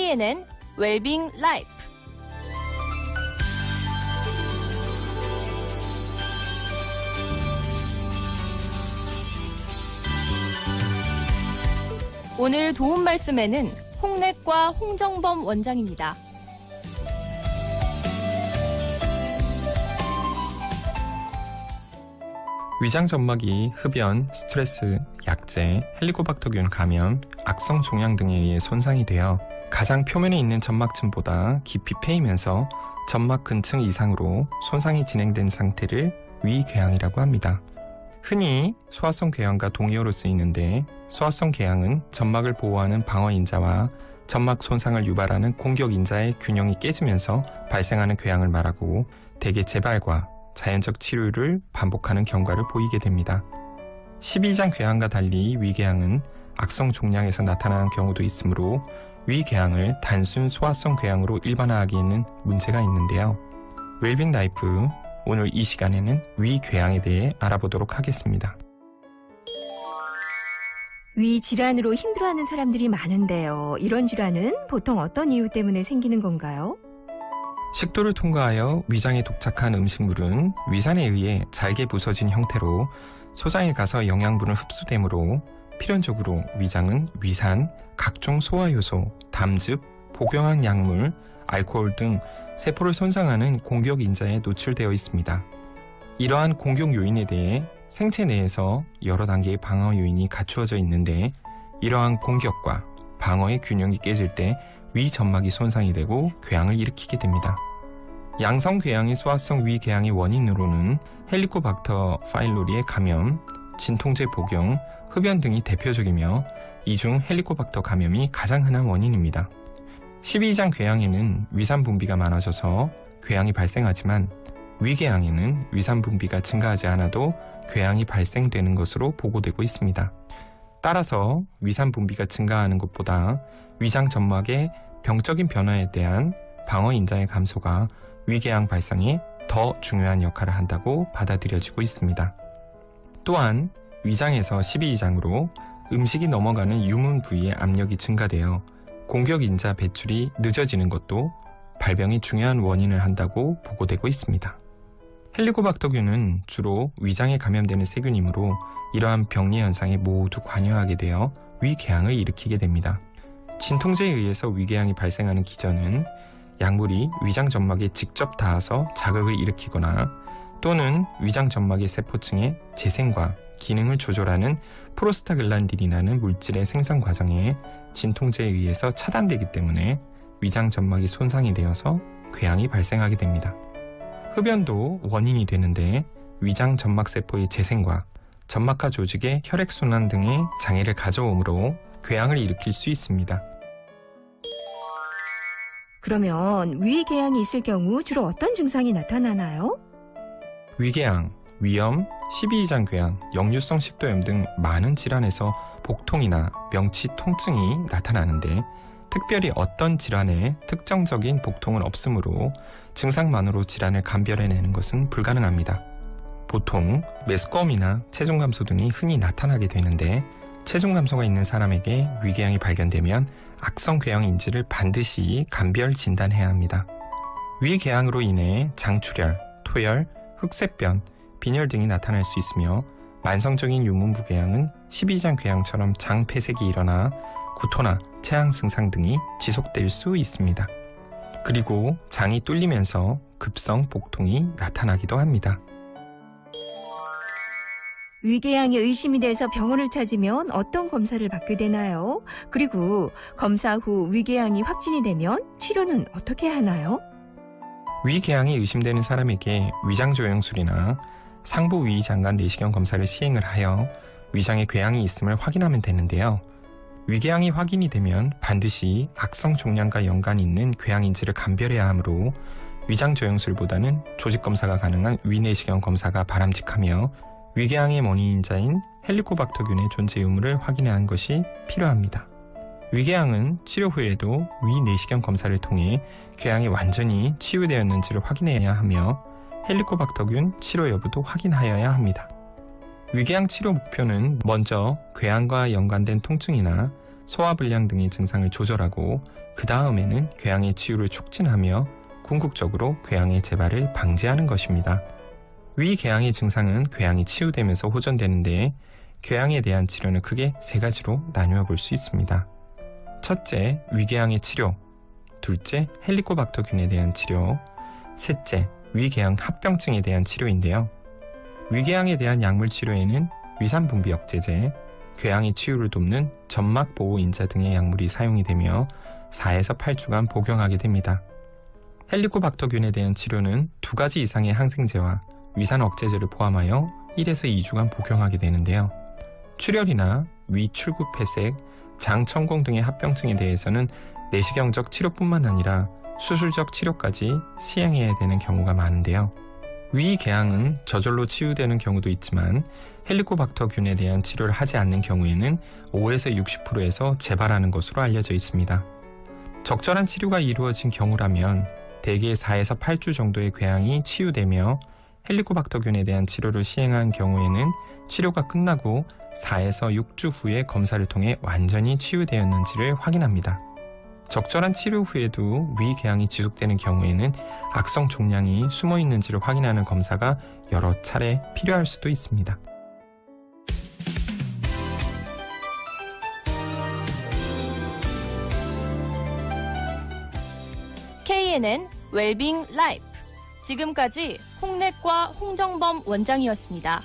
CNN 웰빙 라이프. 오늘 도움 말씀에는 홍래과 홍정범 원장입니다. 위장 점막이 흡연, 스트레스, 약재, 헬리코박터균 감염, 악성 종양 등에 의해 손상이 되어 가장 표면에 있는 점막층보다 깊이 패이면서 점막 근층 이상으로 손상이 진행된 상태를 위궤양이라고 합니다. 흔히 소화성 궤양과 동의어로 쓰이는데, 소화성 궤양은 점막을 보호하는 방어인자와 점막 손상을 유발하는 공격인자의 균형이 깨지면서 발생하는 궤양을 말하고, 대개 재발과 자연적 치료를 반복하는 경과를 보이게 됩니다. 12장 궤양과 달리 위궤양은 악성 종양에서 나타나는 경우도 있으므로 위궤양을 단순 소화성 궤양으로 일반화하기에는 문제가 있는데요. 웰빙 라이프, 오늘 이 시간에는 위궤양에 대해 알아보도록 하겠습니다. 위 질환으로 힘들어하는 사람들이 많은데요. 이런 질환은 보통 어떤 이유 때문에 생기는 건가요? 식도를 통과하여 위장에 도착한 음식물은 위산에 의해 잘게 부서진 형태로 소장에 가서 영양분을 흡수되므로 필연적으로 위장은 위산, 각종 소화효소, 담즙, 복용한 약물, 알코올 등 세포를 손상하는 공격인자에 노출되어 있습니다. 이러한 공격 요인에 대해 생체 내에서 여러 단계의 방어 요인이 갖추어져 있는데, 이러한 공격과 방어의 균형이 깨질 때 위점막이 손상이 되고 궤양을 일으키게 됩니다. 양성 궤양의 소화성 위궤양의 원인으로는 헬리코박터 파일로리의 감염, 진통제 복용, 흡연 등이 대표적이며, 이 중 헬리코박터 감염이 가장 흔한 원인입니다. 12장 궤양에는 위산 분비가 많아져서 궤양이 발생하지만, 위궤양에는 위산 분비가 증가하지 않아도 궤양이 발생되는 것으로 보고되고 있습니다. 따라서 위산 분비가 증가하는 것보다 위장 점막의 병적인 변화에 대한 방어인자의 감소가 위궤양 발생에 더 중요한 역할을 한다고 받아들여지고 있습니다. 또한 위장에서 12장으로 음식이 넘어가는 유문 부위의 압력이 증가되어 공격인자 배출이 늦어지는 것도 발병의 중요한 원인을 한다고 보고되고 있습니다. 헬리코박터균은 주로 위장에 감염되는 세균이므로 이러한 병리 현상에 모두 관여하게 되어 위궤양을 일으키게 됩니다. 진통제에 의해서 위궤양이 발생하는 기전은 약물이 위장 점막에 직접 닿아서 자극을 일으키거나, 또는 위장 점막의 세포층의 재생과 기능을 조절하는 프로스타글란딘이라는 물질의 생산 과정에 진통제에 의해서 차단되기 때문에 위장 점막이 손상이 되어서 궤양이 발생하게 됩니다. 흡연도 원인이 되는데, 위장 점막 세포의 재생과 점막하 조직의 혈액순환 등의 장애를 가져오므로 궤양을 일으킬 수 있습니다. 그러면 위궤양이 있을 경우 주로 어떤 증상이 나타나나요? 위궤양, 위염, 12장 궤양, 역류성 식도염 등 많은 질환에서 복통이나 명치 통증이 나타나는데, 특별히 어떤 질환에 특정적인 복통은 없으므로 증상만으로 질환을 감별해내는 것은 불가능합니다. 보통 메스꺼움이나 체중 감소 등이 흔히 나타나게 되는데, 체중 감소가 있는 사람에게 위궤양이 발견되면 악성 궤양인지를 반드시 감별 진단해야 합니다. 위궤양으로 인해 장출혈, 토열, 흑색변, 빈혈 등이 나타날 수 있으며, 만성적인 유문부 궤양은 12장 궤양처럼 장 폐색이 일어나 구토나 체한 증상 등이 지속될 수 있습니다. 그리고 장이 뚫리면서 급성 복통이 나타나기도 합니다. 위궤양이 의심이 돼서 병원을 찾으면 어떤 검사를 받게 되나요? 그리고 검사 후 위궤양이 확진이 되면 치료는 어떻게 하나요? 위궤양이 의심되는 사람에게 위장조영술이나 상부 위장관 내시경 검사를 시행을 하여 위장에 궤양이 있음을 확인하면 되는데요. 위궤양이 확인이 되면 반드시 악성 종양과 연관이 있는 궤양인지를 감별해야 하므로 위장조영술보다는 조직검사가 가능한 위내시경 검사가 바람직하며, 위궤양의 원인인자인 헬리코박터균의 존재 유무를 확인하는 것이 필요합니다. 위궤양은 치료 후에도 위내시경 검사를 통해 궤양이 완전히 치유되었는지를 확인해야 하며, 헬리코박터균 치료 여부도 확인하여야 합니다. 위궤양 치료 목표는 먼저 궤양과 연관된 통증이나 소화불량 등의 증상을 조절하고 그 다음에는 궤양의 치유를 촉진하며 궁극적으로 궤양의 재발을 방지하는 것입니다. 위궤양의 증상은 궤양이 치유되면서 호전되는데 궤양에 대한 치료는 크게 세 가지로 나누어 볼 수 있습니다. 첫째, 위궤양의 치료. 둘째, 헬리코박터균에 대한 치료. 셋째, 위궤양 합병증에 대한 치료인데요. 위궤양에 대한 약물 치료에는 위산 분비 억제제, 궤양의 치유를 돕는 점막 보호 인자 등의 약물이 사용이 되며 4에서 8주간 복용하게 됩니다. 헬리코박터균에 대한 치료는 2가지 이상의 항생제와 위산 억제제를 포함하여 1에서 2주간 복용하게 되는데요. 출혈이나 위 출구 폐색, 장 천공 등의 합병증에 대해서는 내시경적 치료뿐만 아니라 수술적 치료까지 시행해야 되는 경우가 많은데요. 위궤양은 저절로 치유되는 경우도 있지만 헬리코박터균에 대한 치료를 하지 않는 경우에는 5에서 60%에서 재발하는 것으로 알려져 있습니다. 적절한 치료가 이루어진 경우라면 대개 4에서 8주 정도의 궤양이 치유되며 헬리코박터균에 대한 치료를 시행한 경우에는 치료가 끝나고 4에서 6주 후에 검사를 통해 완전히 치유되었는지를 확인합니다. 적절한 치료 후에도 위궤양이 지속되는 경우에는 악성 종양이 숨어 있는지를 확인하는 검사가 여러 차례 필요할 수도 있습니다. KNN 웰빙 라이프. 지금까지 홍내과 홍정범 원장이었습니다.